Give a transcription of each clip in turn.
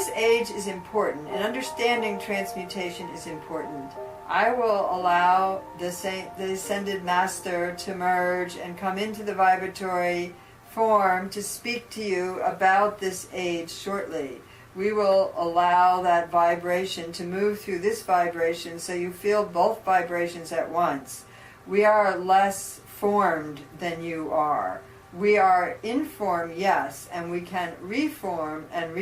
this age is important, and understanding transmutation is important. I will allow the Ascended Master to merge and come into the vibratory form to speak to you about this age shortly. We will allow that vibration to move through this vibration so you feel both vibrations at once. We are less formed than you are. We are in form, yes, and we can reform and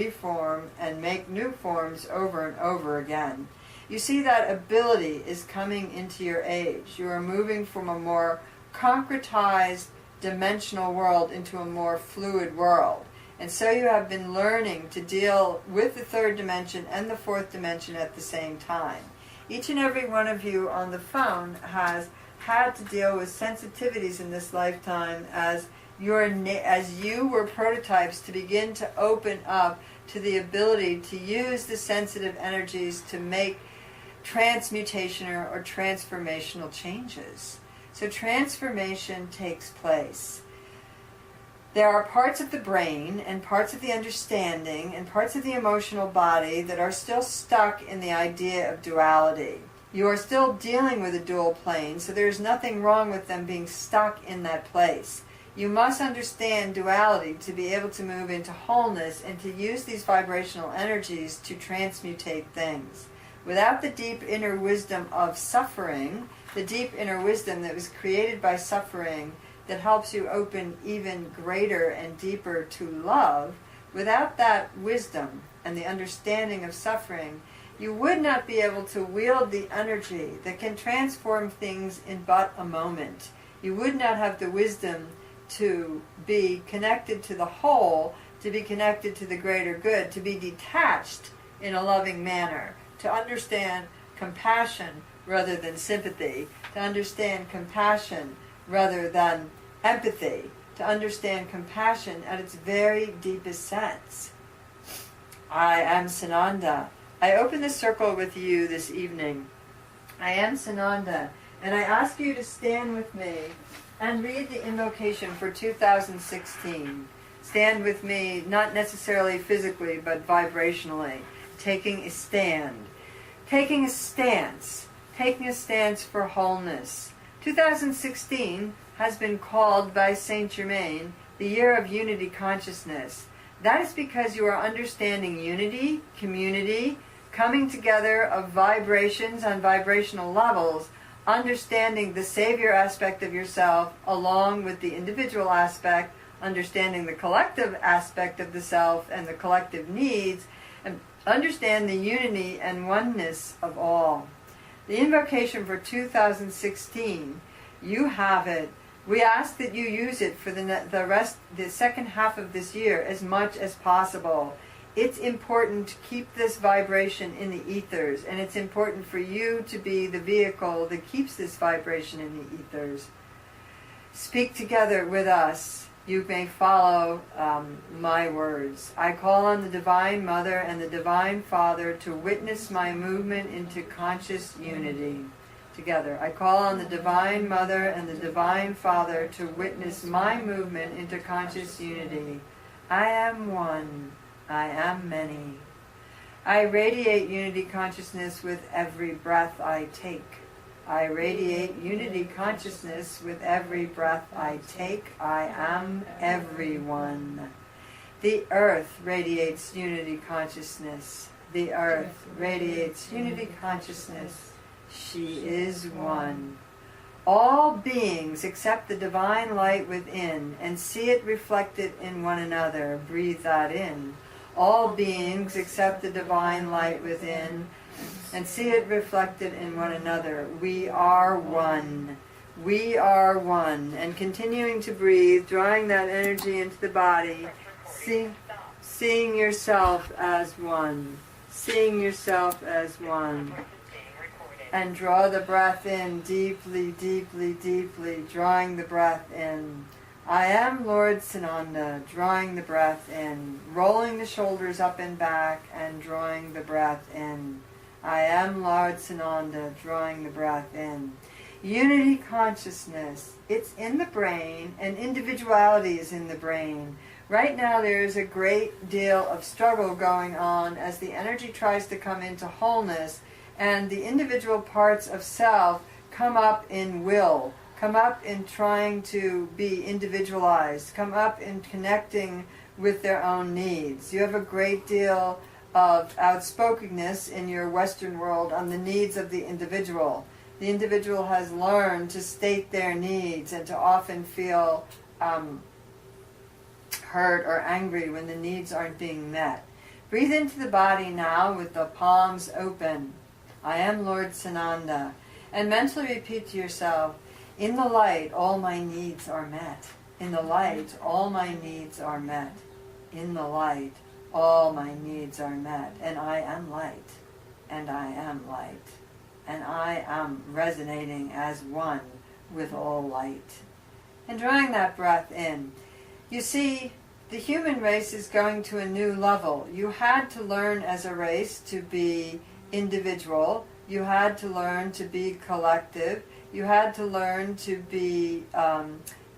make new forms over and over again. You see, that ability is coming into your age. You are moving from a more concretized dimensional world into a more fluid world. And so you have been learning to deal with the third dimension and the fourth dimension at the same time. Each and every one of you on the phone has had to deal with sensitivities in this lifetime as you were prototypes to begin to open up to the ability to use the sensitive energies to make transmutation or transformational changes. So transformation takes place. There are parts of the brain and parts of the understanding and parts of the emotional body that are still stuck in the idea of duality. You are still dealing with a dual plane, so there's nothing wrong with them being stuck in that place. You must understand duality to be able to move into wholeness and to use these vibrational energies to transmutate things. Without the deep inner wisdom of suffering, the deep inner wisdom that was created by suffering, that helps you open even greater and deeper to love, without that wisdom and the understanding of suffering, you would not be able to wield the energy that can transform things in but a moment. You would not have the wisdom to be connected to the whole, to be connected to the greater good, to be detached in a loving manner, to understand compassion rather than sympathy, to understand compassion rather than empathy, to understand compassion at its very deepest sense. I am Sonanda. I open the circle with you this evening. I am Sonanda, and I ask you to stand with me and read the invocation for 2016. Stand with me, not necessarily physically, but vibrationally, taking a stand. Taking a stance for wholeness. 2016 has been called by Saint Germain the year of unity consciousness. That is because you are understanding unity, community, coming together of vibrations on vibrational levels, understanding the savior aspect of yourself along with the individual aspect, understanding the collective aspect of the self and the collective needs, and understand the unity and oneness of all. The invocation for 2016, you have it. We ask that you use it for the second half of this year as much as possible. It's important to keep this vibration in the ethers, and it's important for you to be the vehicle that keeps this vibration in the ethers. Speak together with us. You may follow my words. I call on the Divine Mother and the Divine Father to witness my movement into conscious unity. Together. I call on the Divine Mother and the Divine Father to witness my movement into conscious unity. I am one. I am many. I radiate unity consciousness with every breath I take. I radiate unity consciousness with every breath I take. I am everyone. The earth radiates unity consciousness. The earth radiates unity consciousness. She is one. All beings accept the divine light within and see it reflected in one another. Breathe that in. All beings accept the divine light within and see it reflected in one another. We are one. We are one. And continuing to breathe, drawing that energy into the body, seeing yourself as one. Seeing yourself as one. And draw the breath in deeply, deeply, deeply, drawing the breath in. I am Lord Sonanda, drawing the breath in, rolling the shoulders up and back and drawing the breath in. I am Lord Sonanda, drawing the breath in. Unity consciousness, it's in the brain, and individuality is in the brain. Right now there is a great deal of struggle going on as the energy tries to come into wholeness, and the individual parts of self come up in will, come up in trying to be individualized, come up in connecting with their own needs. You have a great deal of outspokenness in your Western world on the needs of the individual. The individual has learned to state their needs and to often feel hurt or angry when the needs aren't being met. Breathe into the body now with the palms open. I am Lord Sonanda. And mentally repeat to yourself, in the light, all my needs are met. In the light, all my needs are met. In the light, all my needs are met. And I am light. And I am light. And I am resonating as one with all light. And drawing that breath in, you see, the human race is going to a new level. You had to learn as a race to be individual. You had to learn to be collective. You had to learn to be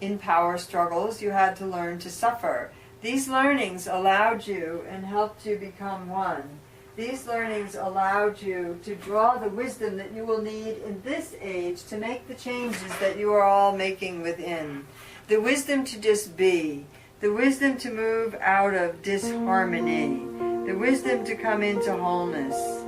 in power struggles. You had to learn to suffer. These learnings allowed you and helped you become one. These learnings allowed you to draw the wisdom that you will need in this age to make the changes that you are all making within. The wisdom to just be. The wisdom to move out of disharmony. The wisdom to come into wholeness.